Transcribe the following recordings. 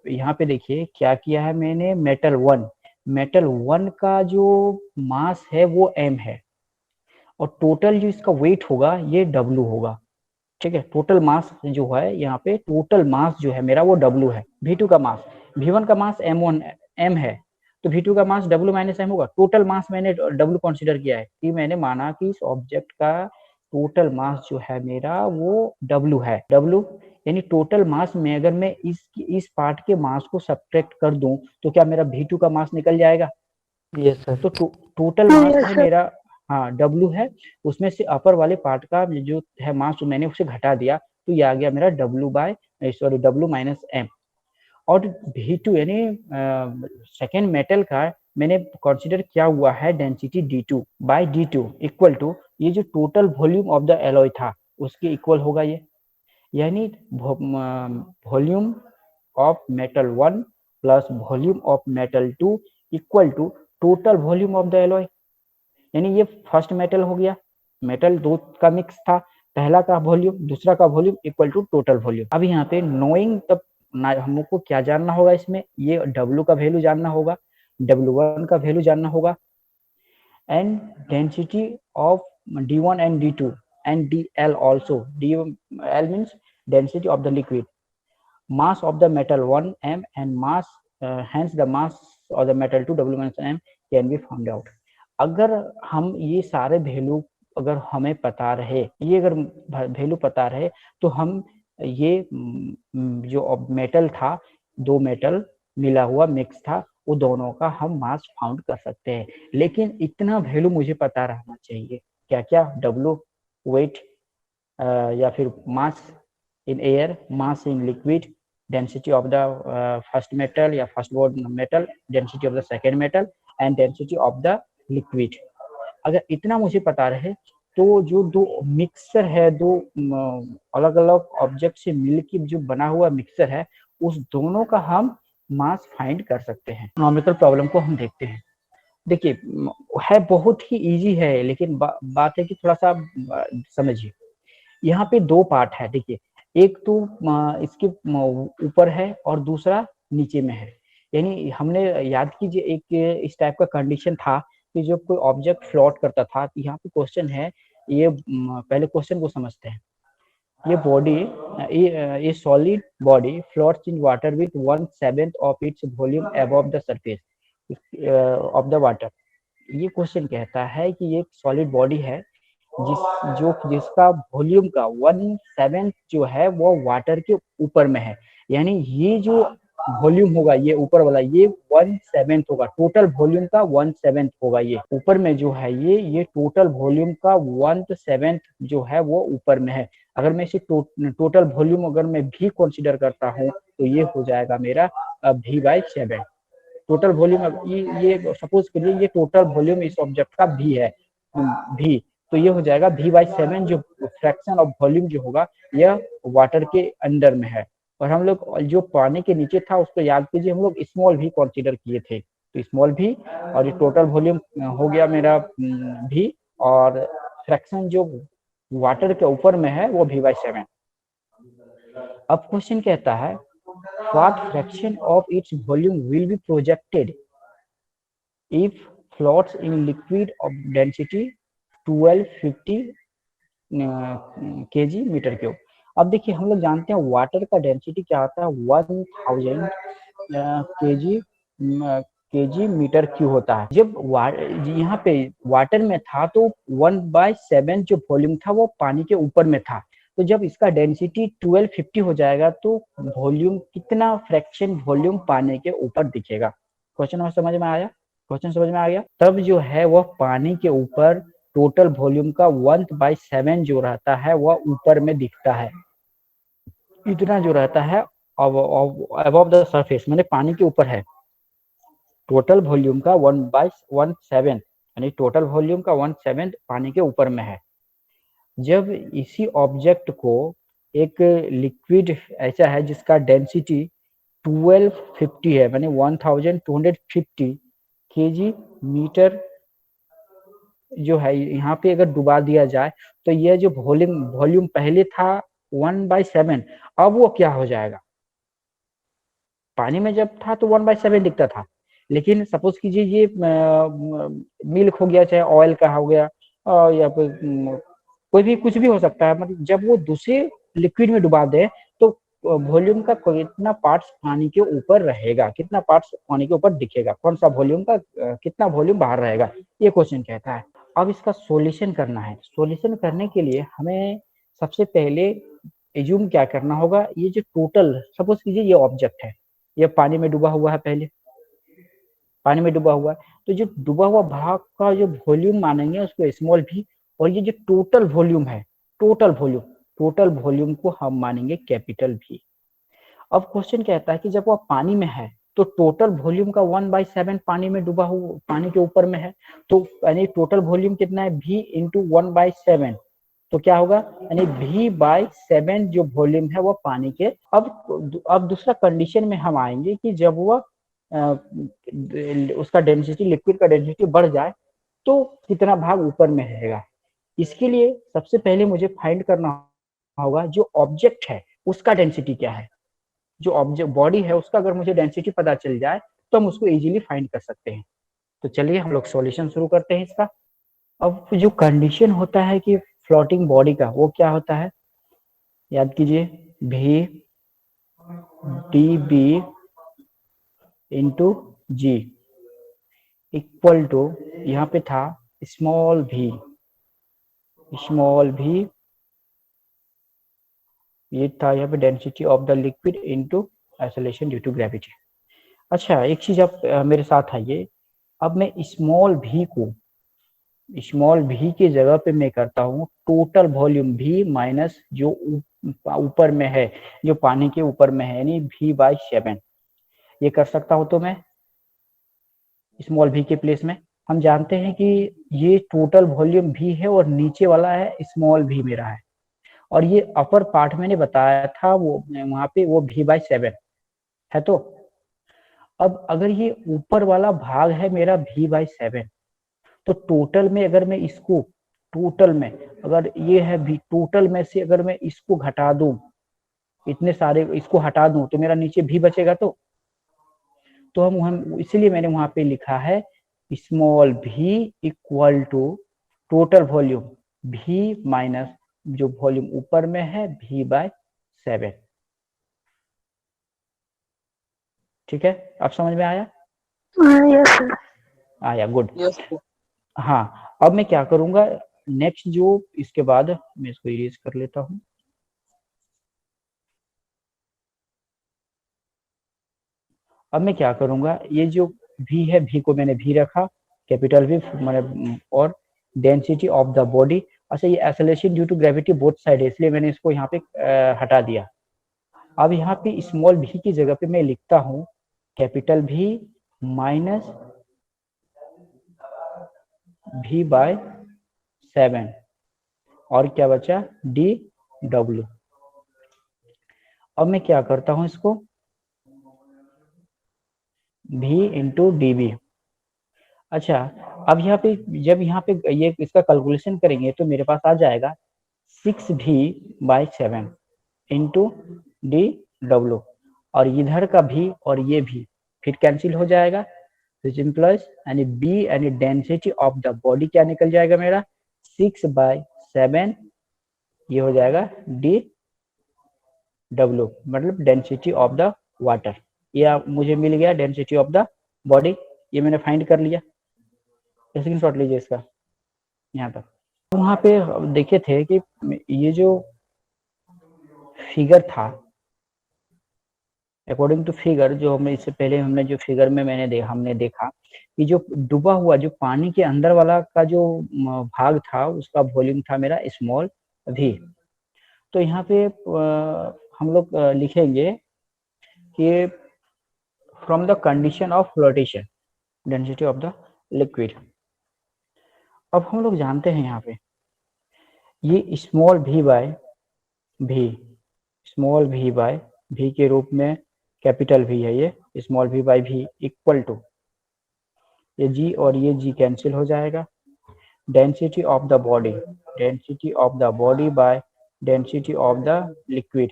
यहाँ पे देखिए क्या किया है मैंने, मेटल वन का जो मास है वो m है, और टोटल जो इसका वेट होगा ये W होगा। ठीक है, टोटल मास जो है यहाँ पे, टोटल मास जो है मेरा वो W है। V2 का मास, V1 का मास m है, तो V2 का मास W माइनस m होगा। टोटल मास मैंने W कंसीडर किया है कि मैंने माना कि इस ऑब्जेक्ट का टोटल मास जो है मेरा वो W है। W यानी टोटल मास में अगर मैं इस पार्ट के मास को सब्ट्रैक्ट कर दूं तो क्या मेरा V2 का मास निकल जाएगा? Yes sir. तो टोटल मास है मेरा, हाँ W है, उसमें से अपर वाले पार्ट का जो है मास मैंने उसे घटा दिया, तो ये आ गया मेरा W माइनस M। और V2 यानी सेकेंड मेटल का मैंने कंसीडर किया हुआ है density D2 bye D2 equal to ये जो total volume of the alloy था उसके इक्वल होगा ये, यानी volume of metal 1 plus volume of metal 2 equal to total volume of the alloy. यानी ये फर्स्ट मेटल हो गया, मेटल दो का मिक्स था, पहला का वॉल्यूम दूसरा का volume equal to total volume. अब यहाँ पे नोइंग तब हमको क्या जानना होगा, इसमें ये W का वैल्यू जानना होगा, W1 का वैल्यू जानना होगा, and density of D1 and D2 and DL also. DL means density of the liquid, mass of the metal 1 m and mass hence the mass of the metal 2 W minus m can be found out। अगर हम ये सारे value अगर हमें पता रहे, ये अगर वैल्यू पता रहे, तो हम ये जो मेटल था, दो मेटल मिला हुआ मिक्स था, वो दोनों का हम मास फाउंड कर सकते हैं। लेकिन इतना वैल्यू मुझे पता रहना चाहिए, क्या क्या, W वेट या फिर mass in air, mass in liquid, density of the first metal या first board metal, density of the second metal and density of the liquid. अगर इतना मुझे पता रहे तो जो दो मिक्सचर है, दो अलग अलग ऑब्जेक्ट से मिलकर जो बना हुआ मिक्सचर है, उस दोनों का हम मास फाइंड कर सकते हैं। इकोनॉमिकल प्रॉब्लम को हम देखते हैं। देखिए है बहुत ही इजी है, लेकिन बात है कि थोड़ा सा समझिए। यहाँ पे दो पार्ट है, देखिए एक तो इसके ऊपर है और दूसरा नीचे में है। यानी हमने याद कीजिए एक इस टाइप का कंडीशन था कि जब कोई ऑब्जेक्ट फ्लोट करता था, तो यहाँ पे क्वेश्चन है, ये पहले क्वेश्चन को समझते हैं। ये बॉडी, ये solid body floats in water with 1/7 of its volume above the surface of the water. ये क्वेश्चन कहता है कि ये एक सॉलिड बॉडी है जिसका वॉल्यूम का 1/7 जो है वो वाटर के ऊपर में है। यानी ये जो वॉल्यूम होगा, ये ऊपर वाला, ये 1/7 होगा, टोटल वॉल्यूम का 1/7 होगा। ये ऊपर में जो है ये टोटल वॉल्यूम का 1/7 जो है वो ऊपर में है। अगर मैं इसे टोटल वॉल्यूम अगर मैं भी कंसीडर करता हूँ तो ये हो जाएगा मेरा V/7। टोटल वॉल्यूम, ये सपोज करिए ये टोटल वॉल्यूम इस ऑब्जेक्ट का भी है, भी, तो ये हो जाएगा V/7। जो फ्रैक्शन ऑफ वॉल्यूम जो होगा यह वाटर के अंदर में है। और हम लोग जो पानी के नीचे था उसको याद कीजिए, हम लोग स्मॉल भी कंसीडर किए थे, तो स्मॉल भी, और ये टोटल वॉल्यूम हो गया मेरा भी, और फ्रैक्शन जो वाटर के ऊपर में है वो V/7। अब क्वेश्चन कहता है what fraction of its volume will be projected if floats in liquid of density 1250 kg metre cube. अब देखिए हम लोग जानते हैं वाटर का डेंसिटी क्या होता है, 1000 केजी मीटर क्यूब होता है। जब यहाँ पे वाटर में था तो 1/7 जो वॉल्यूम था वो पानी के ऊपर में था, तो जब इसका डेंसिटी 1250 हो जाएगा तो वॉल्यूम कितना फ्रैक्शन वॉल्यूम पानी के ऊपर दिखेगा। क्वेश्चन समझ में आया? क्वेश्चन समझ में आ गया? तब जो है वह पानी के ऊपर टोटल वॉल्यूम का 1/7 जो रहता है वह ऊपर में दिखता है। इतना जो रहता है अबव द सरफेस, मैंने पानी के ऊपर है, टोटल वॉल्यूम का 1/17, यानी टोटल वॉल्यूम का 1/7 पानी के ऊपर में है। जब इसी ऑब्जेक्ट को एक लिक्विड ऐसा है जिसका डेंसिटी 1250 है, माने 1250 केजी मीटर जो है, यहाँ पे अगर डुबा दिया जाए तो यह जो वॉल्यूम पहले था 1/7, अब वो क्या हो जाएगा, पानी में जब था तो 1/7 दिखता था, लेकिन सपोज कीजिए ये मिल्क हो गया, चाहे ऑयल का हो गया, या फिर कोई भी कुछ भी हो सकता है, मतलब जब वो दूसरे लिक्विड में डुबा दे तो वॉल्यूम का कितना पार्ट्स पानी के ऊपर रहेगा, कितना पार्ट्स पानी के ऊपर दिखेगा, कौन सा वॉल्यूम का कितना वॉल्यूम बाहर रहेगा, ये क्वेश्चन कहता है। अब इसका सॉल्यूशन करना है। सॉल्यूशन करने के लिए हमें सबसे पहले एज्यूम क्या करना होगा, ये जो टोटल, सपोज कीजिए ये ऑब्जेक्ट है, ये पानी में डूबा हुआ है, पहले पानी में डूबा हुआ है, तो जो डूबा हुआ भाग का जो वॉल्यूम मानेंगे उसको स्मॉल भी, और ये जो टोटल वॉल्यूम है, टोटल वॉल्यूम को हम मानेंगे कैपिटल भी। अब क्वेश्चन कहता है कि जब वह पानी में है तो टोटल वॉल्यूम का 1/7 पानी में डूबा हुआ, पानी के ऊपर में है, तो यानी टोटल वॉल्यूम कितना है, v इंटू 1/7, तो क्या होगा, यानी v/7 जो वॉल्यूम है वो पानी के। अब दूसरा कंडीशन में हम आएंगे कि जब वह उसका डेंसिटी, लिक्विड का डेंसिटी बढ़ जाए तो कितना भाग ऊपर में रहेगा। इसके लिए सबसे पहले मुझे फाइंड करना होगा जो ऑब्जेक्ट है उसका डेंसिटी क्या है। जो ऑब्जेक्ट बॉडी है उसका अगर मुझे डेंसिटी पता चल जाए तो हम उसको इजीली फाइंड कर सकते हैं। तो चलिए हम लोग सॉल्यूशन शुरू करते हैं इसका। अब जो कंडीशन होता है कि फ्लोटिंग बॉडी का, वो क्या होता है, याद कीजिए, v d b into g equal to, यहाँ पे था स्मॉल भी ये था यहाँ पे density of the liquid into acceleration due to gravity. अच्छा, एक चीज आप मेरे साथ आइए। अब मैं स्मॉल भी के जगह पे मैं करता हूँ टोटल वॉल्यूम भी माइनस जो ऊपर में है, जो पानी के ऊपर में है, यानी v/7, ये कर सकता हूँ। तो मैं स्मॉल भी के प्लेस में, हम जानते हैं कि ये टोटल वॉल्यूम भी है और नीचे वाला है स्मॉल भी मेरा है, और ये अपर पार्ट मैंने बताया था वो वहां पे वो v/7 है। तो अब अगर ये ऊपर वाला भाग है मेरा v/7, तो टोटल में अगर मैं इसको, टोटल में अगर ये है भी, टोटल में से अगर मैं इसको घटा दूं, इतने सारे इसको हटा दूं, तो मेरा नीचे भी बचेगा। तो हम इसीलिए मैंने वहां पे लिखा है स्मॉल भी इक्वल टू टोटल वॉल्यूम भी माइनस जो वॉल्यूम ऊपर में है v/7। ठीक है, अब समझ में आया? Yes sir. आया, गुड। हाँ, अब मैं क्या करूंगा, नेक्स्ट जो इसके बाद मैं इसको इरेज कर लेता हूँ। अब मैं क्या करूंगा, ये जो v है, v को मैंने v रखा, कैपिटल V मैंने, और डेंसिटी ऑफ द बॉडी। अच्छा, ये acceleration due to gravity both side है, इसलिए मैंने इसको यहाँ पे हटा दिया। अब यहाँ पे स्मॉल v की जगह पे मैं लिखता हूँ कैपिटल V माइनस v/7, और क्या बचा, dw। अब मैं क्या करता हूँ इसको, v इंटू डी। अच्छा, अब यहाँ पे जब यहाँ पे ये इसका कैलकुलेशन करेंगे तो मेरे पास आ जाएगा 6v/7 इंटू dw, और इधर का भी और ये भी फिर कैंसिल हो जाएगा, प्लस यानी b यानी डेंसिटी ऑफ द बॉडी क्या निकल जाएगा मेरा, 6/7, ये हो जाएगा dw, मतलब डेंसिटी ऑफ द वाटर। ये मुझे मिल गया डेंसिटी ऑफ द बॉडी, ये मैंने फाइंड कर लिया। स्क्रीनशॉट लीजिए इसका यहाँ तक। वहां पे देखे थे कि ये जो फिगर था, अकॉर्डिंग टू फिगर जो हमने इससे पहले हमने जो फिगर में हमने देखा कि जो डूबा हुआ जो पानी के अंदर वाला का जो भाग था उसका वॉल्यूम था मेरा स्मॉल v। तो यहाँ पे हम लोग लिखेंगे कि from the condition of flotation density of the liquid. अब हम लोग जानते हैं यहाँ पे ये स्मॉल v के रूप में कैपिटल V है, ये स्मॉल v/v इक्वल टू ये g और ये g कैंसिल हो जाएगा, density of the body by density of the liquid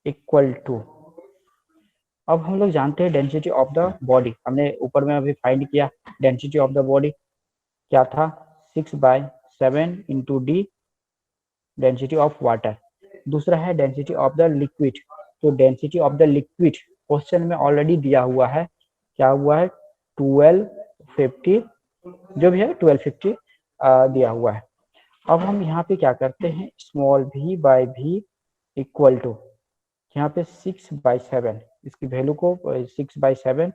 equal to अब हम लोग जानते हैं डेंसिटी ऑफ द बॉडी, हमने ऊपर में अभी फाइंड किया डेंसिटी ऑफ द बॉडी क्या था 6/7 × D डेंसिटी ऑफ वाटर। दूसरा है डेंसिटी ऑफ द लिक्विड, तो density of the liquid question में ऑलरेडी दिया हुआ है, क्या हुआ है 1250, जो भी है 1250 दिया हुआ है। अब हम यहाँ पे क्या करते हैं small v by v equal to यहाँ पे 6/7, इसकी वैल्यू को 6/7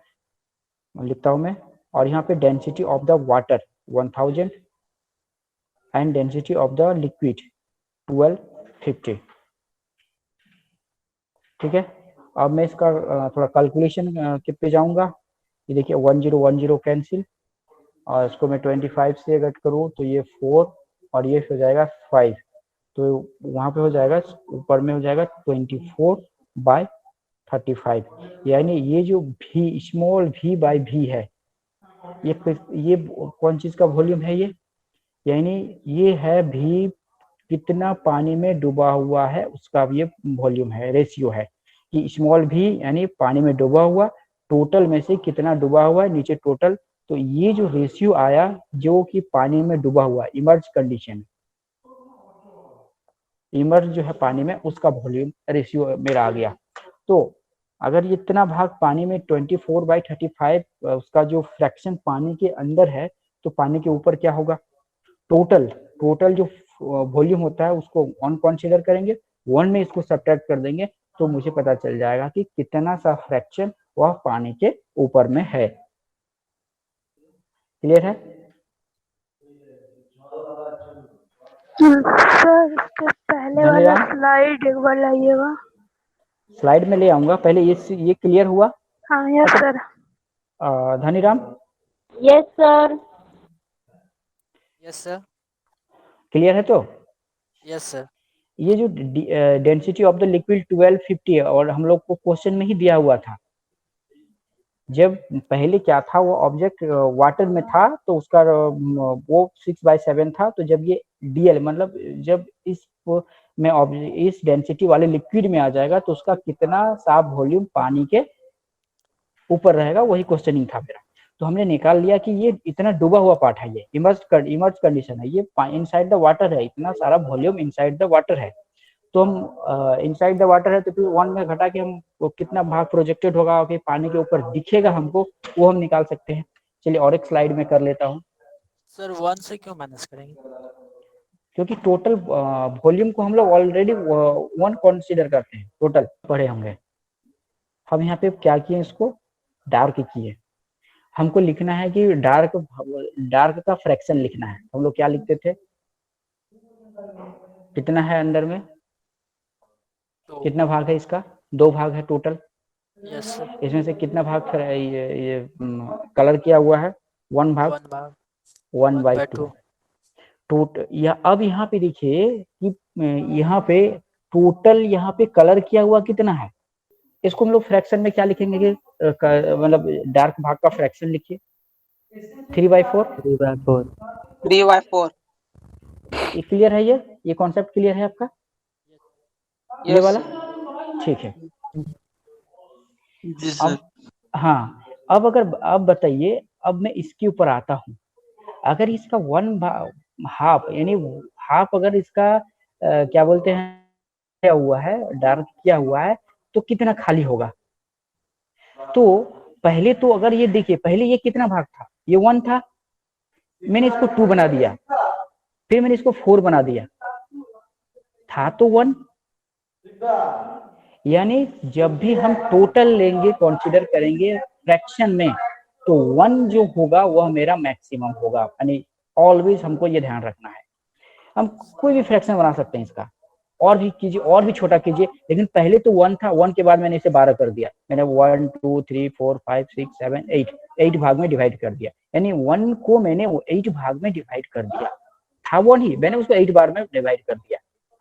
लिखता हूँ मैं, और यहाँ पे density of the water 1000 and density of the liquid 1250। ठीक है, अब मैं इसका थोड़ा कैलकुलेशन के पे जाऊंगा। ये देखिए 1010 कैंसिल, और इसको मैं 25 से अगर करूँ तो ये 4 और ये हो जाएगा 5, तो वहाँ पे हो जाएगा ऊपर में हो जाएगा 24/35, यानी ये जो भी स्मॉल v बाई v है ये कौन चीज का वॉल्यूम है ये, यानी ये है v कितना पानी में डूबा हुआ है उसका ये वॉल्यूम है, रेशियो है कि स्मॉल v यानी पानी में डूबा हुआ, टोटल में से कितना डूबा हुआ है नीचे टोटल, तो ये जो रेशियो आया जो कि पानी में डूबा हुआ इमर्ज कंडीशन, इमर्ज जो है पानी में उसका वॉल्यूम रेशियो मेरा आ गया। तो अगर ये इतना भाग पानी में 24/35 उसका जो फ्रैक्शन पानी के अंदर है, तो पानी के ऊपर क्या होगा टोटल, टोटल जो वॉल्यूम होता है उसको वन कंसीडर करेंगे, वन में इसको सब्ट्रैक्ट कर देंगे, तो मुझे पता चल जाएगा कि कितना सा फ्रैक्शन वह पानी के ऊपर में है। क्लियर है? सर इसके पहले वाला स्लाइड एक बार लाइएगा। स्लाइड में ले आऊंगा, पहले ये क्लियर हुआ? हाँ yes sir. Dhaniram? Yes sir. Yes sir. Clear है तो? Yes sir. ये जो डेंसिटी ऑफ द लिक्विड 1250 है और हम लोग को क्वेश्चन में ही दिया हुआ था, जब पहले क्या था वो ऑब्जेक्ट वाटर में था तो उसका वो 6/7 था, तो जब ये डीएल मतलब जब इस में इस डेंसिटी वाले लिक्विड में आ जाएगा तो उसका कितना सा वॉल्यूम पानी के ऊपर रहेगा, वही क्वेश्चनिंग था मेरा। तो हमने निकाल लिया कि ये इतना डूबा हुआ पार्ट है, ये इमर्ज कंडीशन है, ये इनसाइड द वाटर है, इतना सारा वॉल्यूम इनसाइड द वाटर है। तो हम इनसाइड द वाटर है तो फिर वन में घटा के हम कितना भाग प्रोजेक्टेड होगा कि पानी के ऊपर दिखेगा हमको, वो हम निकाल सकते हैं। चलिए और एक स्लाइड में कर लेता हूँ। सर 1 से क्यों माइनस करेंगे? क्योंकि टोटल वॉल्यूम को हम लोग ऑलरेडी वन कंसीडर करते हैं, टोटल पढ़े होंगे। हम यहाँ पे क्या किए, इसको डार्क किए। हमको लिखना है कि डार्क का फ्रैक्शन लिखना है। हम लोग क्या लिखते थे, कितना है अंदर में, कितना भाग है इसका, 2 भाग है टोटल। Yes sir. इसमें से कितना भाग ये कलर किया हुआ है, 1 भाग 1/2 टोटल। या अब यहाँ पे देखिए कि यहाँ पे टोटल यहाँ पे कलर किया हुआ कितना है, इसको हम लोग फ्रैक्शन में क्या लिखेंगे कि मतलब डार्क भाग का फ्रैक्शन लिखिए 3/4। 3/4। ये क्लियर है, ये कॉन्सेप्ट क्लियर है आपका, ये वाला? ठीक है। जी सर। हाँ, अब बताइए, अब मैं इसके ऊपर आता हूँ। अगर इसका हाफ यानी हाफ अगर इसका क्या बोलते हैं किया हुआ है, डार्क किया हुआ है, तो कितना खाली होगा। तो पहले तो अगर ये देखिए, पहले ये कितना भाग था, ये 1 था, मैंने इसको 2 बना दिया, फिर मैंने इसको 4 बना दिया, था तो 1। यानी जब भी हम टोटल लेंगे कंसीडर करेंगे फ्रैक्शन में, तो 1 जो होगा वह मेरा मैक्सिमम होगा, यानी ऑलवेज हमको ये ध्यान रखना है। हम कोई भी फ्रैक्शन बना सकते हैं इसका, और भी कीजिए, और भी छोटा कीजिए, लेकिन पहले तो 1 था, 1 के बाद मैंने इसे 12 कर दिया, मैंने 1 2 3 4 5 6 7 8 भाग में डिवाइड कर दिया, यानी 1 को मैंने 8 भाग में डिवाइड कर दिया, था 1 ही, मैंने उसको 8 बार में डिवाइड कर दिया।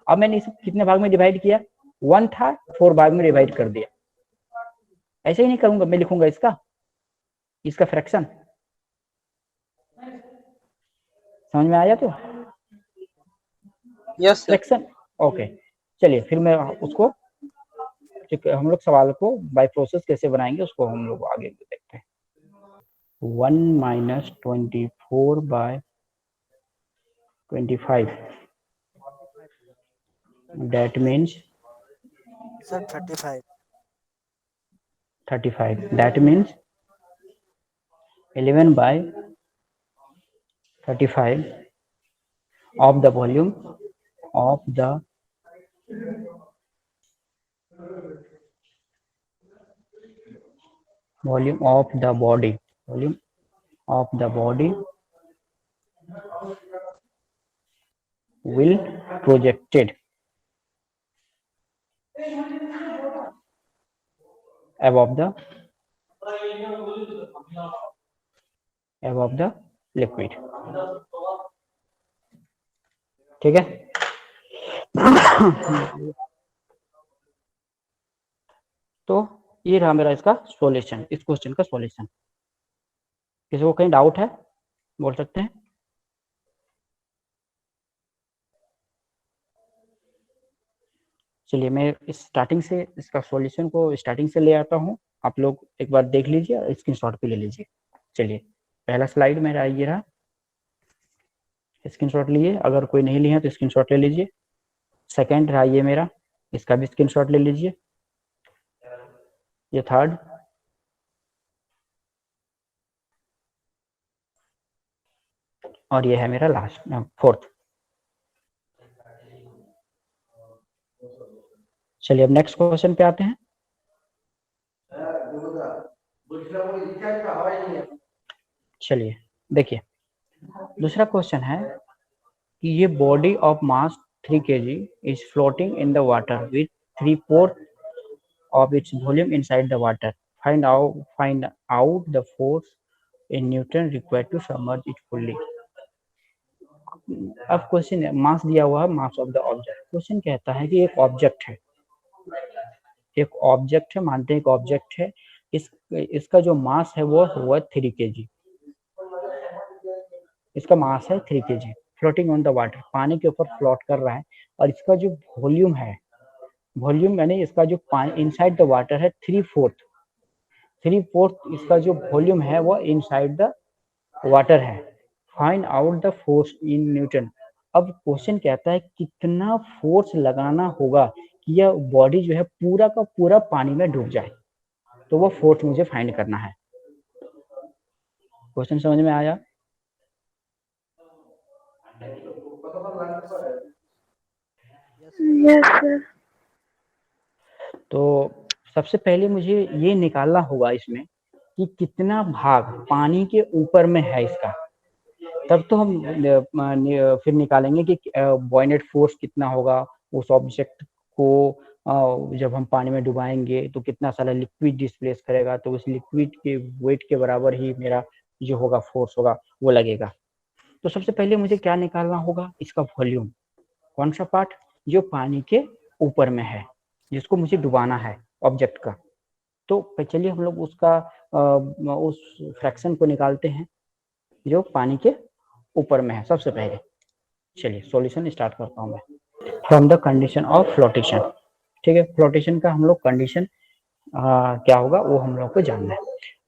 अब मैंने इसे कितने भाग में डिवाइड किया, 1 था, 4 भाग में डिवाइड कर दिया। ऐसे ही नहीं करूंगा, मैं लिखूंगा इसका फ्रैक्शन। समझ में आया? तो यस सर। Fraction okay. चलिए फिर मैं उसको हम लोग सवाल को बाय प्रोसेस कैसे बनाएंगे उसको हम लोग आगे देखते हैं। 1 minus 24/25 that means sir 35 35 that means 11/35 of the volume of the body volume of the body will projected above the liquid। ठीक है। तो ये रहा मेरा इसका सॉल्यूशन, इस क्वेश्चन का सॉल्यूशन। किसी को कहीं डाउट है बोल सकते हैं। चलिए मैं स्टार्टिंग से इसका सॉल्यूशन को स्टार्टिंग से ले आता हूँ, आप लोग एक बार देख लीजिए और स्क्रीनशॉट पे ले लीजिए। चलिए पहला स्लाइड मेरा ये रहा, स्क्रीनशॉट लिए, अगर कोई नहीं लिया तो स्क्रीनशॉट ले लीजिए। सेकंड रहा ये मेरा, इसका भी स्क्रीनशॉट ले लीजिए। ये थर्ड, और ये है मेरा लास्ट फोर्थ। चलिए अब नेक्स्ट क्वेश्चन पे आते हैं। चलिए देखिए दूसरा क्वेश्चन है कि ये body of mass 3 kg is floating in the water with 3/4 of its volume inside the water. Find out the force in Newton required to submerge it fully. अब क्वेश्चन है, मास दिया हुआ है, mass of the object. Question कहता है कि एक object है, मानते हैं एक ऑब्जेक्ट है, इसका जो मास है वो हुआ 3 kg। इसका मास है 3 kg, floating on the water, पानी के ऊपर फ्लोट कर रहा है, और इसका जो वॉल्यूम है, वॉल्यूम यानी इसका जो इनसाइड द वाटर है 3/4 इसका जो वॉल्यूम है वो इनसाइड द वाटर है। Find out the force in newton. अब क्वेश्चन कहता है कितना फोर्स लगाना होगा कि यह बॉडी जो है पूरा का पूरा पानी में डूब जाए, तो वो फोर्स मुझे फाइंड करना है। क्वेश्चन समझ में आया? Yes sir. तो सबसे पहले मुझे ये निकालना होगा इसमें कि कितना भाग पानी के ऊपर में है इसका, तब तो हम फिर निकालेंगे कि बॉयनेट फोर्स कितना होगा उस ऑब्जेक्ट को जब हम पानी में डुबाएंगे तो कितना सारा लिक्विड डिस्प्लेस करेगा, तो उस लिक्विड के वेट के बराबर ही मेरा जो होगा फोर्स होगा वो लगेगा। तो सबसे पहले मुझे क्या निकालना होगा, इसका वॉल्यूम। कौन सा पार्ट? जो पानी के ऊपर में है, जिसको मुझे डुबाना है ऑब्जेक्ट का। तो चलिए हम लोग उसका उस फ्रैक्शन को निकालते हैं जो पानी के ऊपर में है सबसे पहले। चलिए सॉल्यूशन स्टार्ट करता हूँ मैं। From the condition of flotation, ठीक है, फ्लोटेशन का हम लोग कंडीशन क्या होगा वो हम लोग को जानना है।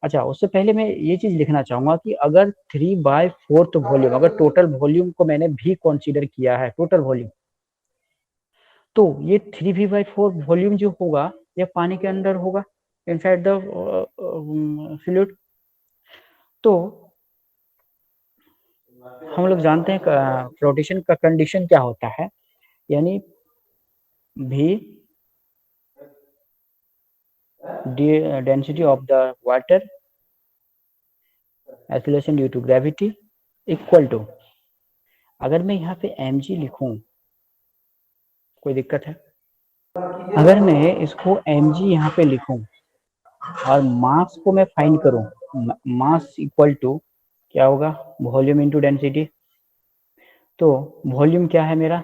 अच्छा, उससे पहले मैं ये चीज लिखना चाहूंगा कि अगर 3/4 वॉल्यूम, अगर टोटल वॉल्यूम को मैंने भी कंसीडर किया है, टोटल वॉल्यूम, तो ये 3v/4 वॉल्यूम जो होगा ये पानी के अंदर होगा, इनसाइड द फ्लूइड। तो हम लोग जानते हैं फ्लोटेशन का कंडीशन क्या होता है, यानी v density of the water acceleration due to gravity equal to, अगर मैं यहाँ पे mg लिखूं, कोई दिक्कत है? अगर मैं इसको mg यहाँ पे लिखूं और मास को मैं फाइंड करूं, मास इक्वल टू क्या होगा, वॉल्यूम इनटू डेंसिटी। तो वॉल्यूम क्या है मेरा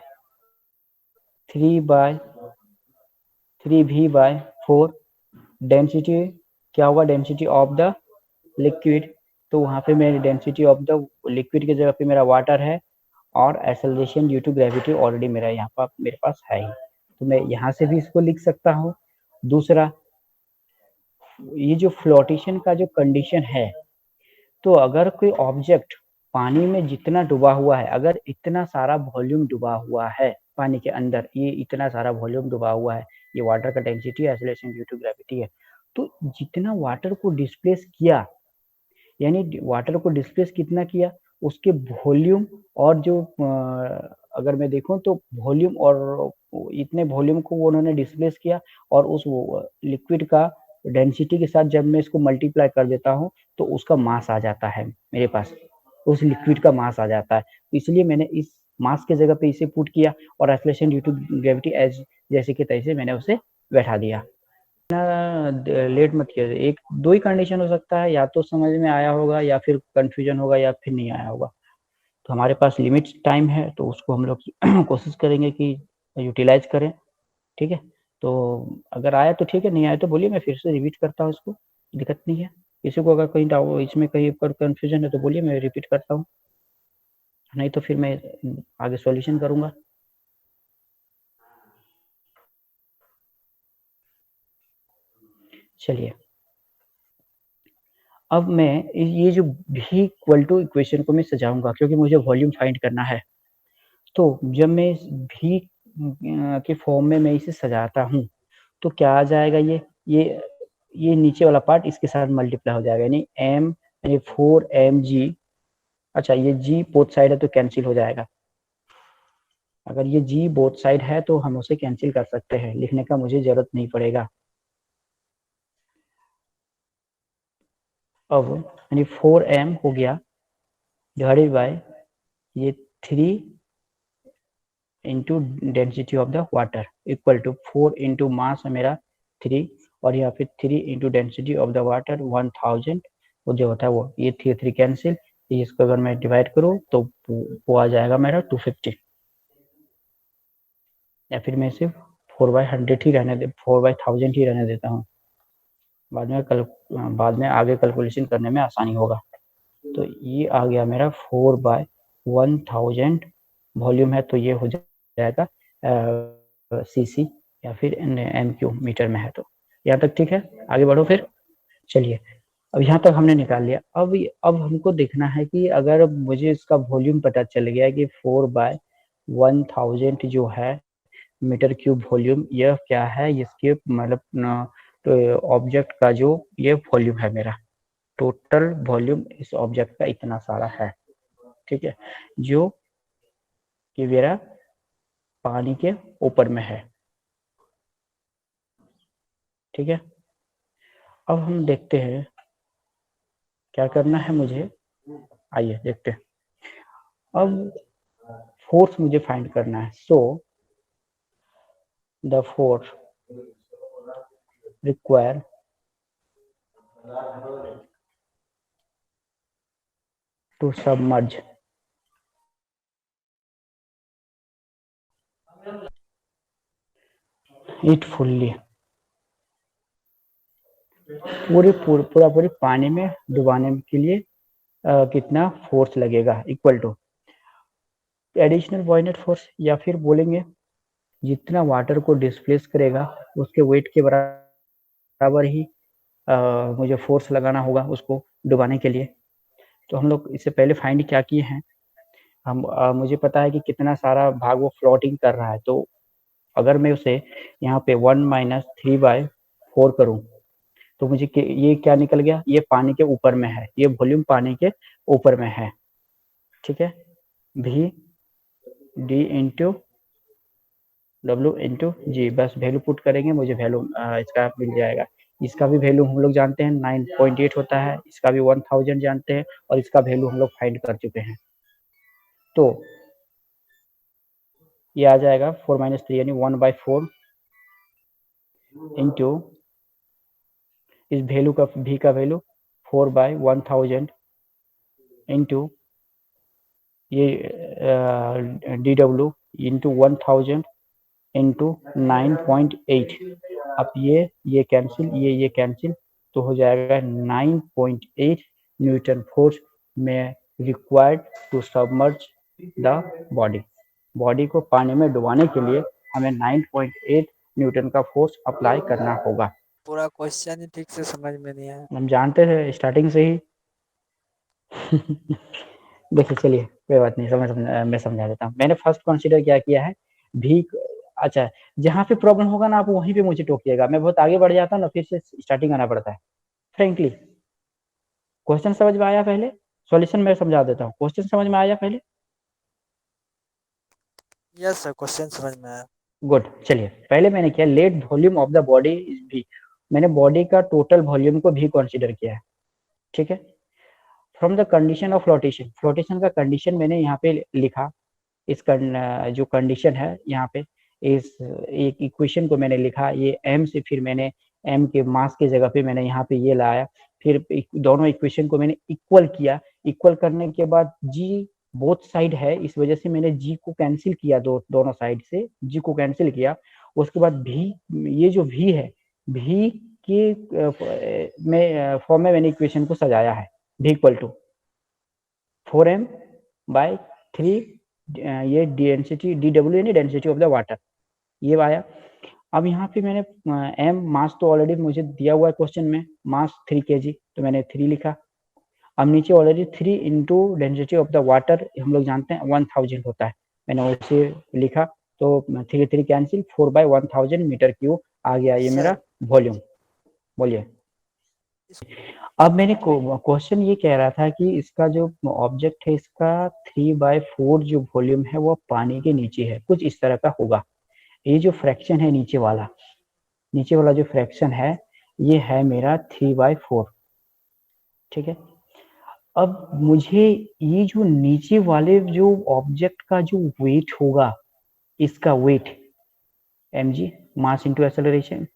3/3v/4, डेंसिटी क्या होगा, डेंसिटी ऑफ द लिक्विड, तो वहां पे मेरी डेंसिटी ऑफ द लिक्विड की जगह पे मेरा वाटर है, और acceleration due to gravity already मेरा यहाँ पर मेरे पास है ही, तो मैं यहाँ से भी इसको लिख सकता हूँ, दूसरा, ये जो फ्लोटेशन का जो कंडीशन है, तो अगर कोई ऑब्जेक्ट पानी में जितना डूबा हुआ है, अगर इतना सारा वॉल्यूम डूबा हुआ है पानी के अंदर, ये इतना सारा वॉल्यूम डूबा हुआ है, ये वाटर का density acceleration due to gravity है, तो जितना वाटर को डिस्प्लेस किया, यानी वाटर को डिस्प्लेस कितना किया, उसके वॉल्यूम और जो अगर मैं देखूं तो वॉल्यूम और इतने वॉल्यूम को वो उन्होंने डिस्प्लेस किया, और उस लिक्विड का डेंसिटी के साथ जब मैं इसको मल्टीप्लाई कर देता हूँ तो उसका मास आ जाता है मेरे पास, उस लिक्विड का मास आ जाता है। इसलिए मैंने इस मास के जगह पे इसे पुट किया और acceleration due to gravity as जैसे कि तैसे मैंने उसे बैठा दिया। लेट मत किया, एक दो ही कंडीशन हो सकता है, या तो समझ में आया होगा या फिर कंफ्यूजन होगा या फिर नहीं आया होगा। तो हमारे पास लिमिट टाइम है तो उसको हम लोग कोशिश करेंगे कि यूटिलाइज करें। ठीक है, तो अगर आया तो ठीक है, नहीं आया तो बोलिए, मैं फिर से रिपीट करता हूँ इसको, दिक्कत नहीं है। किसी को अगर कहीं डाउट इसमें कहीं पर कंफ्यूजन है तो बोलिए, मैं रिपीट करता हूँ, नहीं तो फिर मैं आगे सॉल्यूशन करूंगा। चलिए, अब मैं ये जो भी इक्वल टू इक्वेशन को मैं सजाऊंगा, क्योंकि मुझे वॉल्यूम फाइंड करना है। तो जब मैं भी के फॉर्म में मैं इसे सजाता हूँ तो क्या आ जाएगा, ये नीचे वाला पार्ट इसके साथ मल्टीप्लाई हो जाएगा, यानी एम, यानी 4mg। अच्छा, ये g बोथ साइड है तो कैंसिल हो जाएगा। अगर ये g बोथ साइड है तो हम उसे कैंसिल कर सकते हैं, लिखने का मुझे जरूरत नहीं पड़ेगा। अब यानी 4m हो गया डिवाइडेड बाय ये 3 into density of the water equal to 4 into mass है मेरा 3, और यहाँ पे 3 into density of the water 1000, वो जो होता है वो ये 3 कैंसिल, इसको अगर मैं डिवाइड करूँ तो वो आ जाएगा मेरा 250, या फिर मैं सिर्फ 4/100 ही रहने दे 4/1000 ही रहने देता हूँ, बाद में आगे कैलकुलेशन करने में आसानी होगा। तो ये आ गया मेरा 4/1000 वॉल्यूम है, तो ये हो जाएगा cc या फिर mq मीटर में है। तो यहाँ तक ठीक है, आगे बढ़ो फिर। चलिए, अब यहाँ तक हमने निकाल लिया। अब हमको देखना है कि अगर मुझे इसका वॉल्यूम पता चल गया कि 4/1000 जो है मीटर क्यूब वॉल्यूम, यह क्या है, इसके मतलब तो ऑब्जेक्ट का जो ये वॉल्यूम है, मेरा टोटल वॉल्यूम इस ऑब्जेक्ट का इतना सारा है। ठीक है, जो कि मेरा पानी के ऊपर में है। ठीक है, अब हम देखते हैं क्या करना है मुझे, आइए देखते हैं। अब फोर्स मुझे फाइंड करना है, so the force require to submerge it fully, पूरी पानी में डुबाने के लिए कितना फोर्स लगेगा, equal to additional buoyant force, या फिर बोलेंगे जितना वाटर को डिस्प्लेस करेगा उसके वेट के बराबर ही मुझे फोर्स लगाना होगा उसको डुबाने के लिए। तो हम लोग इससे पहले फाइंड क्या किए हैं, हम मुझे पता है कि कितना सारा भाग वो फ्लोटिंग कर रहा है, तो अगर मैं उसे यहाँ पे 1 - 3/4 करूँ तो मुझे ये क्या निकल गया, ये पानी के ऊपर में है, ये वॉल्यूम पानी के ऊपर में है। ठीक है, भी डी इंटू डब्ल्यू इंटू जी, बस वैल्यू पुट करेंगे, मुझे वैल्यू इसका मिल जाएगा। इसका भी वैल्यू हम लोग जानते हैं 9.8 होता है, इसका भी 1000 जानते हैं, और इसका वैल्यू हम लोग फाइंड कर चुके हैं। तो ये आ जाएगा 4 - 3 यानी 1/4 इंटू इस वैल्यू का भी का वैल्यू 4/1000 इंटू ये डी डब्ल्यू इंटू 1000 इंटू 9.8। अब ये कैंसिल, ये कैंसिल, तो हो जाएगा 9.8 न्यूटन फोर्स में required to submerge the body को पानी में डुबाने के लिए हमें 9.8 न्यूटन का फोर्स अप्लाई करना होगा। पूरा क्वेश्चन ही ठीक से समझ में नहीं आया। हम जानते थे स्टार्टिंग से ही। देखिए चलिए कोई बात नहीं, मैं समझा देता हूँ। मैंने फर्स्ट कंसीडर क्या किया है, भी। अच्छा, जहाँ पे प्रॉब्लम होगा ना आप वहीं पे मुझे टोकिएगा, मैं बहुत आगे बढ़ जाता हूँ ना, फिर से स्टार्टिंग आना पड़ता है फ्रेंकली। क्वेश्चन समझ में आया पहले, सॉल्यूशन मैं समझा देता हूँ। क्वेश्चन समझ में आया पहले? यस सर, क्वेश्चन समझ में आया। गुड। चलिए पहले मैंने किया let volume of the body is v, मैंने बॉडी का टोटल वॉल्यूम को भी कंसीडर किया है, ठीक है। From the condition of flotation, flotation का कंडीशन मैंने यहाँ पे लिखा। इस जो कंडीशन है यहाँ पे, इस एक इक्वेशन को मैंने लिखा, ये m से, फिर मैंने m के मास के जगह पे मैंने यहाँ पे ये लाया, फिर दोनों इक्वेशन को मैंने इक्वल किया। इक्वल करने के बाद g बोथ साइड है, इस वजह से मैंने g को कैंसिल किया, दोनों साइड से g को कैंसिल किया। उसके बाद v, ये जो v है, v के फॉर्म में मैंने इक्वेशन को सजाया है। v इक्वल टू 4m/3, ये डेंसिटी dw यानी डेंसिटी ऑफ द वाटर, ये आया। अब यहाँ पे मैंने m मास तो ऑलरेडी मुझे दिया हुआ है क्वेश्चन में, मास 3 kg, तो मैंने 3 लिखा। अब नीचे already 3 into density of the water हम लोग जानते हैं 1000 होता है, मैंने वैसे लिखा। तो 3 3 कैंसिल, 4/1000 मीटर क्यूब आ गया ये मेरा वॉल्यूम। बोलिए। अब मैंने क्वेश्चन ये कह रहा था कि इसका जो ऑब्जेक्ट है, इसका 3/4 जो वॉल्यूम है वो पानी के नीचे है, कुछ इस तरह का होगा। ये जो फ्रैक्शन है नीचे वाला जो फ्रैक्शन है, ये है मेरा 3/4, ठीक है। अब मुझे ये जो नीचे वाले जो ऑब्जेक्ट का जो वेट होगा, इसका weight mg, mass into acceleration,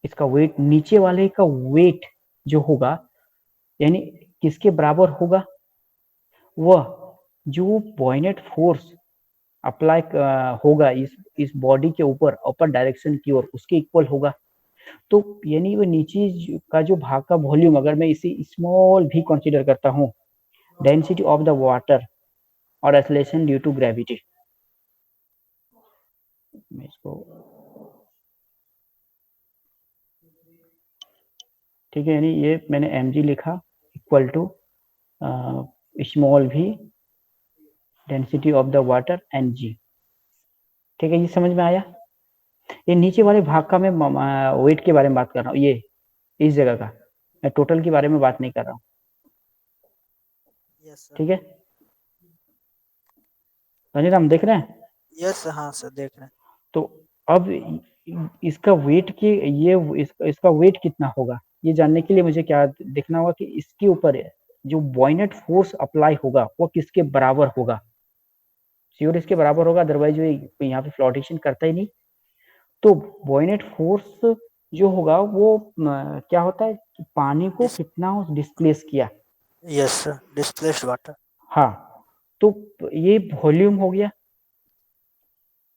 इसका वेट, नीचे वाले का वेट जो होगा, यानी किसके बराबर होगा, वह जो बॉयनेट फोर्स अप्लाई होगा इस बॉडी के ऊपर अपर डायरेक्शन की ओर, उसके इक्वल होगा। तो यानी वो नीचे का जो भाग का वॉल्यूम, अगर मैं इसे स्मॉल भी कंसीडर करता हूँ, डेंसिटी ऑफ द वाटर और एक्सेलरेशन ड्यू टू ग्रेविटी, मैं इसको, ठीक है, यानी ये मैंने mg लिखा इक्वल टू स्मॉल भी density of the water and g, ठीक है। ये समझ में आया? ये नीचे वाले भाग का मैं वेट के बारे में बात कर रहा हूँ, ये इस जगह का, मैं टोटल के बारे में बात नहीं कर रहा हूँ, ठीक है। रंजीराम देख रहे हैं? यस हाँ सर, देख रहे हैं। तो अब इसका वेट के इसका वेट कितना होगा, ये जानने के लिए मुझे क्या देखना होगा कि इसके ऊपर जो बॉयनेट फोर्स अप्लाई होगा वो किसके बराबर होगा। श्योर इसके बराबर होगा, अदरवाइज वो यहाँ पे फ्लोटेशन करता ही नहीं। तो बॉयनेट फोर्स जो होगा वो क्या होता है कि पानी को कितना डिस्प्लेस किया। Yes sir, displaced water. हाँ, तो ये वॉल्यूम हो गया,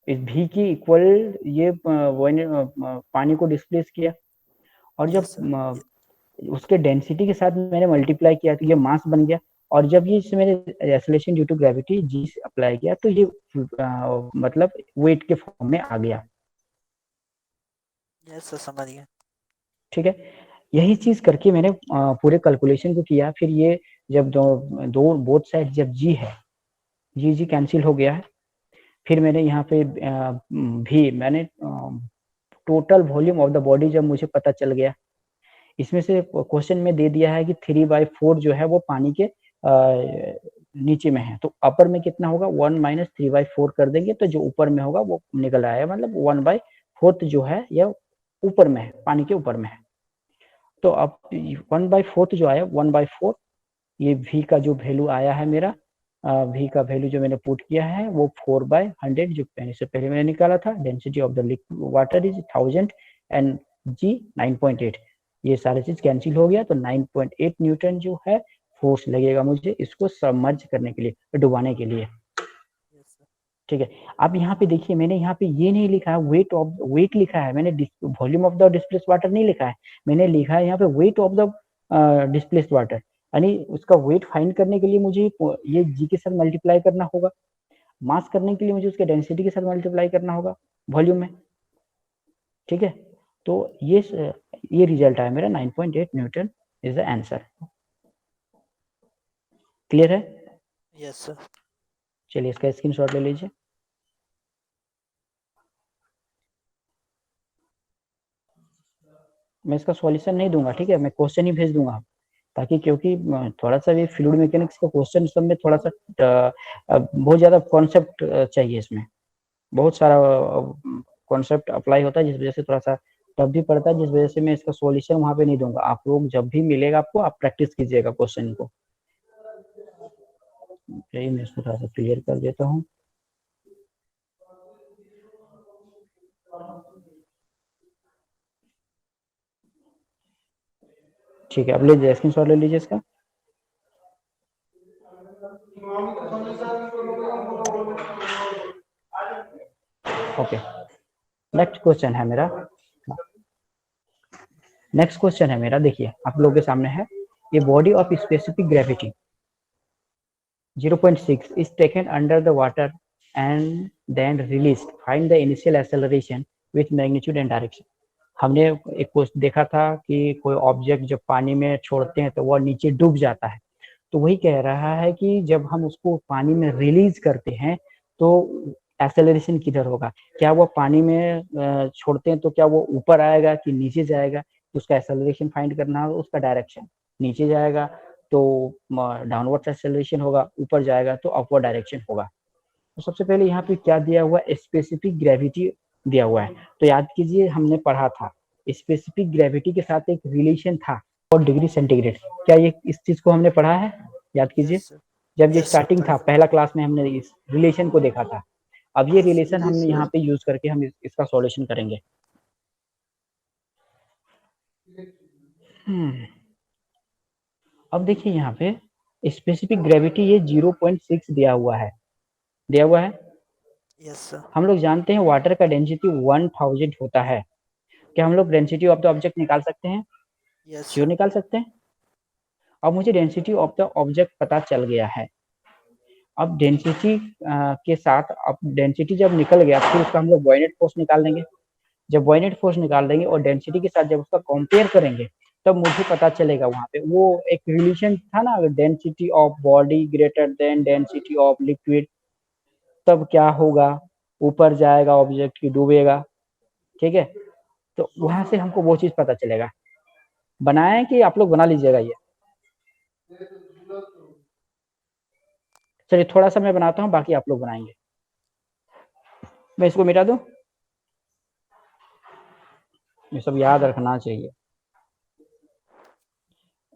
इस भी की इक्वल ये पानी को डिस्प्लेस किया, और जब उसके डेंसिटी के साथ मैंने मल्टीप्लाई किया तो ये मास बन गया। और जब ये इसमें मैंने acceleration due to gravity g apply किया तो ये मतलब वेट के फॉर्म में आ गया। यस सर, समझ गया। ठीक है, यही चीज करके मैंने पूरे कैलकुलेशन को किया। फिर ये जब दो बोथ साइड जब जी है, जी कैंसिल हो गया है, फिर मैंने यहाँ पे भी मैंने total volume of the body जब मुझे पता चल गया, इसमें से क्वेश्चन में दे दिया है कि 3/4 जो है वो पानी के नीचे में है, तो अपर में कितना होगा, 1 - 3/4 कर देंगे तो जो ऊपर में होगा वो निकल आएगा, मतलब 1/4 जो है यह ऊपर में है, पानी के ऊपर में है। तो अब 1/4 जो आया, 1/4 ये v का जो वैल्यू आया है मेरा, v का वैल्यू जो मैंने पुट किया है वो 4/100 जो इससे पहले मैंने निकाला था। Density of the liquid water is 1000 and g 9.8, ये सारी चीज कैंसिल हो गया, तो 9.8 न्यूटन जो है फोर्स लगेगा मुझे इसको सबमर्ज करने के लिए, डुबाने के लिए। ठीक है, अब यहाँ पे देखिए मैंने यहाँ पे ये नहीं लिखा है वेट लिखा है मैंने, volume of the displace water नहीं लिखा है, मैंने लिखा है यहाँ पे wait of the displace water, यानी उसका वेट फाइंड करने के लिए मुझे ये जी के साथ मल्टीप्लाई करना होगा, मास करने के लिए मुझे उसके डेंसिटी के साथ मल्टीप्लाई करना होगा वॉल्यूम में। ठीक है, तो ये रिजल्ट आया मेरा 9.8 newton is the answer. Clear है? Yes sir. चलिए इसका स्क्रीनशॉट ले लीजिए। मैं इसका सॉल्यूशन नहीं दूंगा, ठीक है, मैं क्वेश्चन ही भेज दूंगा, ताकि क्योंकि थोड़ा सा भी फ्लूइड मैकेनिक्स का क्वेश्चन सब में थोड़ा सा बहुत ज़्यादा कॉन्सेप्ट चाहिए, इसमें बहुत सारा कॉन्सेप्ट अप्लाई होता है, जिस वजह से थोड़ा सा टफ भी पड़ता है, जिस वजह से मैं इसका सॉल्यूशन वहाँ पे नहीं दूंगा। आप लोग जब भी मिलेगा आपको, आप प्रैक्टिस कीजिएगा क्वेश्चन को। चलिए मैं इसको थोड़ा सा क्लियर कर देता हूँ। ठीक है, अब ले लीजिए, स्क्रीनशॉट ले लीजिए इसका। ओके, नेक्स्ट क्वेश्चन है मेरा। नेक्स्ट क्वेश्चन है मेरा, देखिए आप लोगों के सामने है, a body of specific gravity 0.6 is taken under the water and then released. Find the initial acceleration with magnitude and direction. हमने एक क्वेश्चन देखा था कि कोई ऑब्जेक्ट जब पानी में छोड़ते हैं तो वह नीचे डूब जाता है, तो वही कह रहा है कि जब हम उसको पानी में रिलीज करते हैं तो एक्सेलरेशन किधर होगा, क्या वो पानी में छोड़ते हैं तो क्या वो ऊपर आएगा कि नीचे जाएगा, तो उसका एक्सेलरेशन फाइंड करना होगा। उसका डायरेक्शन नीचे जाएगा तो डाउनवर्ड एक्सेलरेशन होगा, ऊपर जाएगा तो अपवर्ड डायरेक्शन होगा। तो सबसे पहले यहाँ पे क्या दिया हुआ है, स्पेसिफिक ग्रेविटी दिया हुआ है। तो याद कीजिए हमने पढ़ा था स्पेसिफिक ग्रेविटी के साथ एक रिलेशन था और डिग्री सेंटीग्रेड। क्या ये इस चीज को हमने पढ़ा है? याद कीजिए, यस सर। जब ये यस सर, स्टार्टिंग था पहला क्लास में हमने इस रिलेशन को देखा था। अब ये रिलेशन हमने यहाँ पे यूज करके हम इसका सॉल्यूशन करेंगे। अब देखिए यहाँ पे स्पेसिफिक ग्रेविटी ये 0.6 दिया हुआ है, दिया हुआ है। Yes sir. हम लोग जानते हैं वाटर का डेंसिटी 1000 होता है। क्या हम लोग डेंसिटी ऑफ द ऑब्जेक्ट निकाल सकते हैं? यस क्यों सर। निकाल सकते हैं। अब मुझे डेंसिटी ऑफ द ऑब्जेक्ट पता चल गया है। अब डेंसिटी के साथ, अब डेंसिटी जब निकल गया फिर उसका हम लोग बॉयनेट फोर्स निकाल देंगे। जब बॉयनेट फोर्स निकाल देंगे और डेंसिटी के साथ जब उसका कंपेयर करेंगे, तब मुझे पता चलेगा वहां पे वो एक रिलेशन था ना, density of body greater than density of liquid, तब क्या होगा, ऊपर जाएगा ऑब्जेक्ट की डूबेगा। ठीक है, तो वहां से हमको वो चीज पता चलेगा। बनाए कि आप लोग बना लीजिएगा ये? चलिए थोड़ा सा मैं बनाता हूँ, बाकी आप लोग बनाएंगे। मैं इसको मिटा दूं, ये सब याद रखना चाहिए।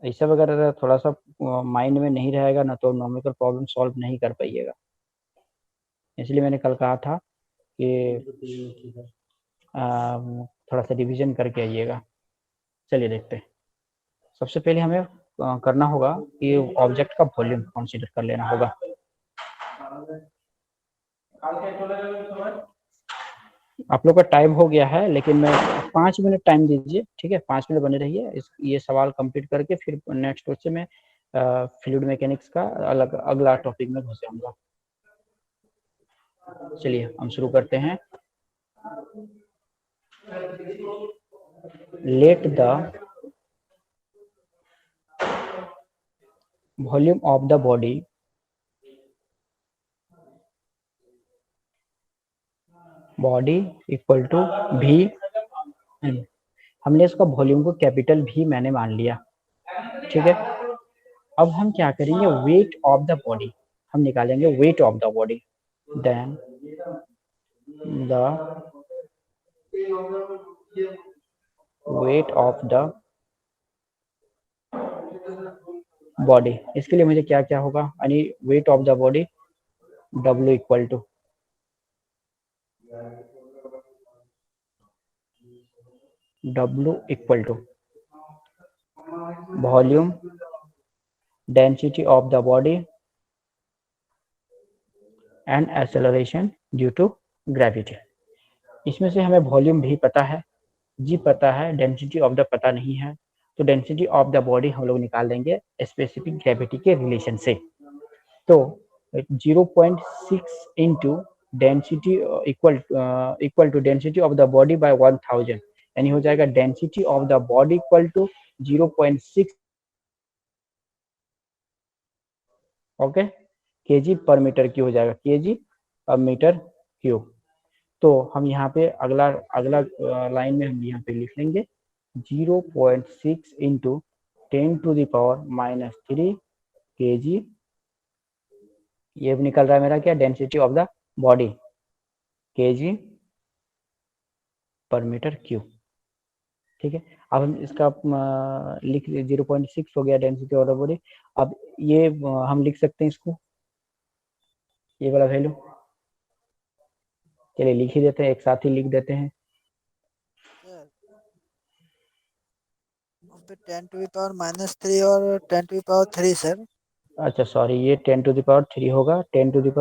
ये सब अगर थोड़ा सा माइंड में नहीं रहेगा ना, तो न्यूमेरिकल प्रॉब्लम सॉल्व नहीं कर पाइएगा। इसलिए मैंने कल कहा था कि थोड़ा सा रिवीजन करके आइएगा। चलिए देखते हैं। सबसे पहले हमें करना होगा कि ऑब्जेक्ट का वॉल्यूम कंसीडर कर लेना होगा। आप लोग का टाइम हो गया है, लेकिन मैं 5 मिनट टाइम दीजिए, ठीक है, 5 मिनट बने रहिए। ये सवाल कंप्लीट करके फिर नेक्स्ट क्वेश्चन में फ्लूइड मैकेनिक्स का अलग अगला टॉपिक में घुस जाऊंगा। चलिए हम शुरू करते हैं। Let the volume of the body equal to v. हमने इसका वॉल्यूम को कैपिटल भी मैंने मान लिया, ठीक है। अब हम क्या करेंगे, वेट ऑफ द बॉडी हम निकालेंगे, weight of the body, then the weight of the body. इसके लिए मुझे क्या क्या होगा, यानी weight of the body W equal to volume density of the body and acceleration due to gravity. इसमें से हमें वॉल्यूम भी पता है, जी पता है, डेंसिटी ऑफ द पता नहीं है, तो डेंसिटी ऑफ द बॉडी हम लोग निकाल देंगे स्पेसिफिक ग्रेविटी के रिलेशन से। तो 0.6 into density equal to density of the body by 1000, यानी हो जाएगा density of the body equal to 0.6 okay KG per meter cube हो जाएगा, केजी पर मीटर क्यूब। तो हम यहाँ पे अगला अगला लाइन में हम यहाँ पे लिख लेंगे 0.6 इंटू 10⁻³ केजी, ये निकल रहा है मेरा क्या, density of the body KG per meter cube. ठीक है, अब हम इसका लिख 0.6 हो गया डेंसिटी ऑफ द बॉडी। अब ये हम लिख सकते हैं इसको, ये वाला वैल्यू, चलिए लिख ही देते हैं, एक साथ ही लिख देते हैं। पे 10⁻³ और 10⁻³ सर। अच्छा सॉरी, ये 10⁻³ होगा, 10⁻³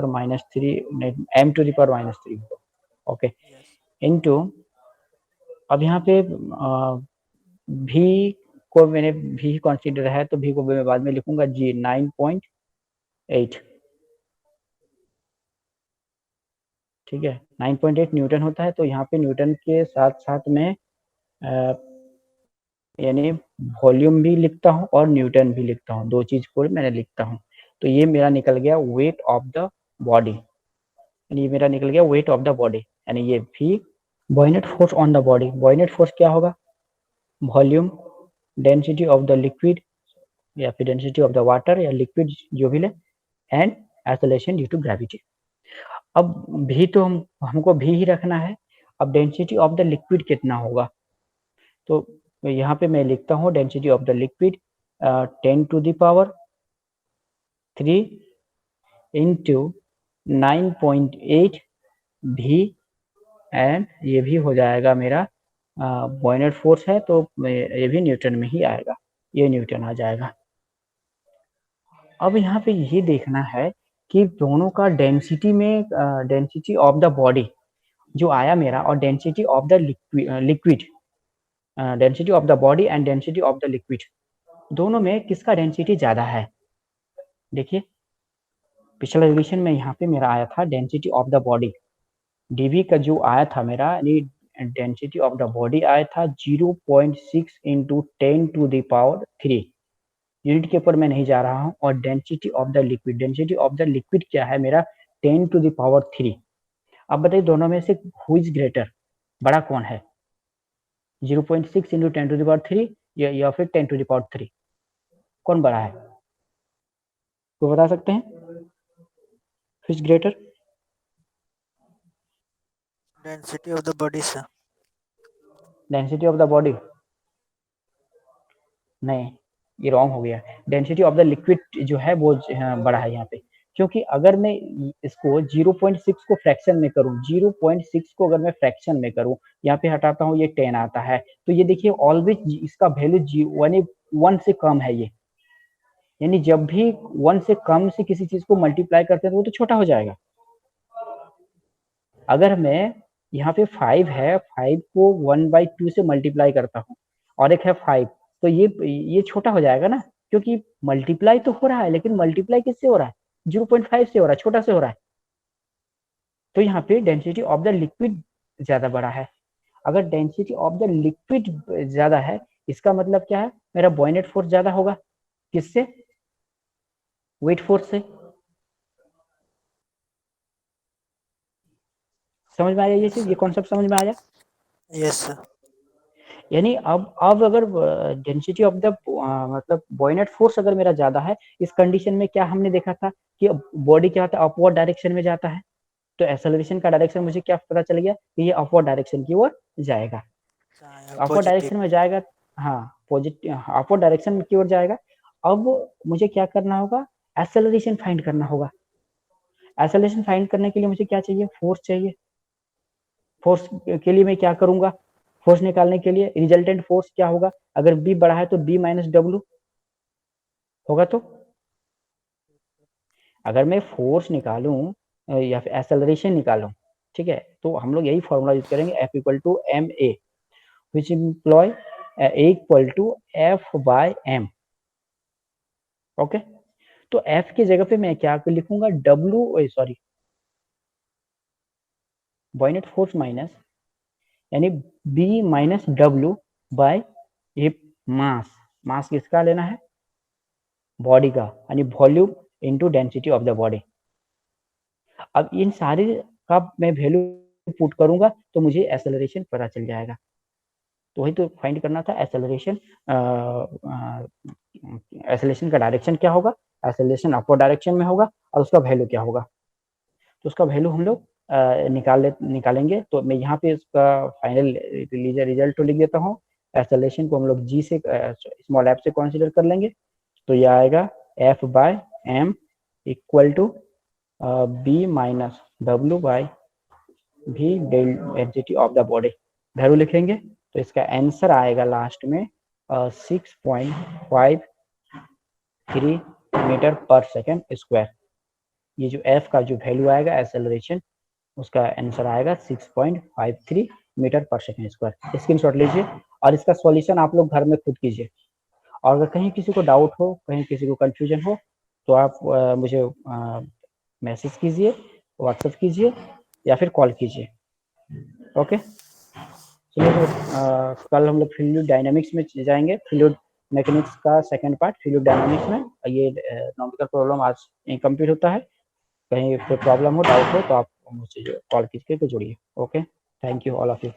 m⁻³ होगा। ओके इनटू, अब यहाँ पे भी को मैंने भी कंसीडर है तो भी को मैं बाद में लिखूंगा जी 9.8। ठीक है, 9.8 न्यूटन होता है, तो यहाँ पे न्यूटन के साथ साथ में यानी वॉल्यूम भी लिखता हूँ और न्यूटन भी लिखता हूँ, दो चीज को मैंने लिखता हूँ। तो ये मेरा निकल गया वेट ऑफ द बॉडी, यानी ये मेरा निकल गया वेट ऑफ द बॉडी, यानी ये भी buoyant force on the body. Buoyant force क्या होगा, volume, density of the liquid या फिर डेंसिटी ऑफ द वाटर या लिक्विड जो भी ले, and acceleration due to gravity. अब भी तो हमको भी ही रखना है। अब डेंसिटी ऑफ द लिक्विड कितना होगा, तो यहाँ पे मैं लिखता हूँ density of the liquid 10⁻³ into 9.8 भी, एंड ये भी हो जाएगा मेरा बॉयनेट फोर्स है तो ये भी न्यूटन में ही आएगा, ये न्यूटन आ जाएगा। अब यहाँ पे ये देखना है कि दोनों का डेंसिटी में डेंसिटी ऑफ द बॉडी जो आया मेरा और density of the liquid, density of the body and density of the liquid, दोनों में किसका डेंसिटी ज्यादा है। देखिए पिछला रिलेशन में यहाँ पे मेरा आया था density of the body, DV का जो आया था मेरा, डेंसिटी ऑफ द बॉडी आया था 0.6 इंटू 10⁻³ यूनिट के ऊपर मैं नहीं जा रहा हूँ। और density of the liquid, density of the liquid क्या है मेरा 10⁻³। अब बताइए दोनों में से हु इज ग्रेटर, बड़ा कौन है, 0.6 इंटू 10⁻³ या फिर 10⁻³ कौन बड़ा है, कोई बता सकते हैं, who is greater. Density of the body sir. Density of the body, नहीं ये रॉन्ग हो गया, डेंसिटी ऑफ द लिक्विड जो है वो बड़ा है यहाँ पे। क्योंकि अगर मैं इसको 0.6 को फ्रैक्शन में करूं, 0.6 को अगर मैं फ्रैक्शन में करूं, यहाँ पे हटाता हूँ, ये 10 आता है, तो ये देखिए ऑलवेज इसका वैल्यू 1 से कम है ये, यानी जब भी 1 से कम से किसी चीज को मल्टीप्लाई करते हैं तो वो तो छोटा हो जाएगा। अगर मैं यहाँ पे 5 है, 5 को 1/2 से मल्टीप्लाई करता हूँ और एक है 5, तो ये छोटा हो जाएगा ना, क्योंकि मल्टीप्लाई तो हो रहा है, लेकिन मल्टीप्लाई किससे हो रहा है, 0.5 से हो रहा है, छोटा से हो रहा है। तो यहाँ पे डेंसिटी ऑफ द लिक्विड ज्यादा बड़ा है। अगर डेंसिटी ऑफ द लिक्विड ज्यादा है, इसका मतलब क्या है, मेरा बॉयनेट फोर्स ज्यादा होगा, किससे, वेट फोर्स से। समझ में आया ये चीज, ये कॉन्सेप्ट समझ में आया। Yes sir. यानी अब अगर डेंसिटी ऑफ द मतलब बॉयनेट फोर्स अगर मेरा ज्यादा है, इस कंडीशन में क्या हमने देखा था कि बॉडी क्या होता है, अपवर्ड डायरेक्शन में जाता है, तो एक्सेलरेशन का डायरेक्शन मुझे क्या पता चल गया कि ये अपवर्ड डायरेक्शन की ओर जाएगा, अपवर्ड डायरेक्शन में जाएगा। हाँ पॉजिटिव, अपवर्ड डायरेक्शन की ओर जाएगा। अब मुझे क्या करना होगा, एक्सेलरेशन फाइंड करना होगा। एक्सेलरेशन फाइंड करने के लिए मुझे क्या चाहिए, फोर्स चाहिए। फोर्स के लिए मैं क्या करूंगा, फोर्स निकालने के लिए रिजल्टेंट फोर्स क्या होगा, अगर बी बड़ा है तो बी माइनस डब्ल्यू होगा। तो अगर मैं फोर्स निकालूं या फिर एक्सेलरेशन निकालूं, ठीक है, तो हम लोग यही फॉर्मूला यूज करेंगे, F equal to M A, which implies a equal to F by M. Okay, तो F की जगह पे मैं क्या लिखूंगा, W, sorry, buoyant force minus यानी बी माइनस डब्ल्यू बाय ये मास किसका लेना है, बॉडी का, यानी volume into density of the body. अब इन सारे का मैं वैल्यू पुट करूंगा तो मुझे एक्सेलरेशन पता चल जाएगा। तो वही तो फाइंड करना था, एक्सेलरेशन का डायरेक्शन क्या होगा, एक्सेलरेशन अपवर्ड डायरेक्शन में होगा और उसका वैल्यू क्या होगा। तो उसका वैल्यू हम लोग निकालेंगे। तो मैं यहाँ पे उसका फाइनल रिजल्ट तो लिख देता हूँ। एक्सेलरेशन को हम लोग जी से स्मॉल एफ से कंसीडर कर लेंगे, तो ये आएगा F by M equal to B minus W by भी density of the body. Value लिखेंगे तो इसका आंसर आएगा लास्ट में 6.53 मीटर पर सेकेंड स्क्वायर। ये जो एफ का जो वैल्यू आएगा एक्सेलरेशन, उसका आंसर आएगा 6.53 मीटर पर सेकेंड स्क्वायर। स्क्रीनशॉट लीजिए और इसका सॉल्यूशन आप लोग घर में खुद कीजिए। और अगर कहीं किसी को डाउट हो, कहीं किसी को कंफ्यूजन हो, तो आप मुझे मैसेज कीजिए, व्हाट्सएप कीजिए या फिर कॉल कीजिए। ओके, चलिए कल हम लोग फ्लूइड डायनामिक्स में जाएंगे। फ्लूइड मैकेनिक्स का सेकंड पार्ट फ्लूइड डायनामिक्स में। ये नॉमिकल प्रॉब्लम आज कंप्लीट होता है। कहीं कोई प्रॉब्लम हो, डाउट हो, तो आप मुझसे कॉल कीजिए, तो जुड़िए। Okay, thank you all of you.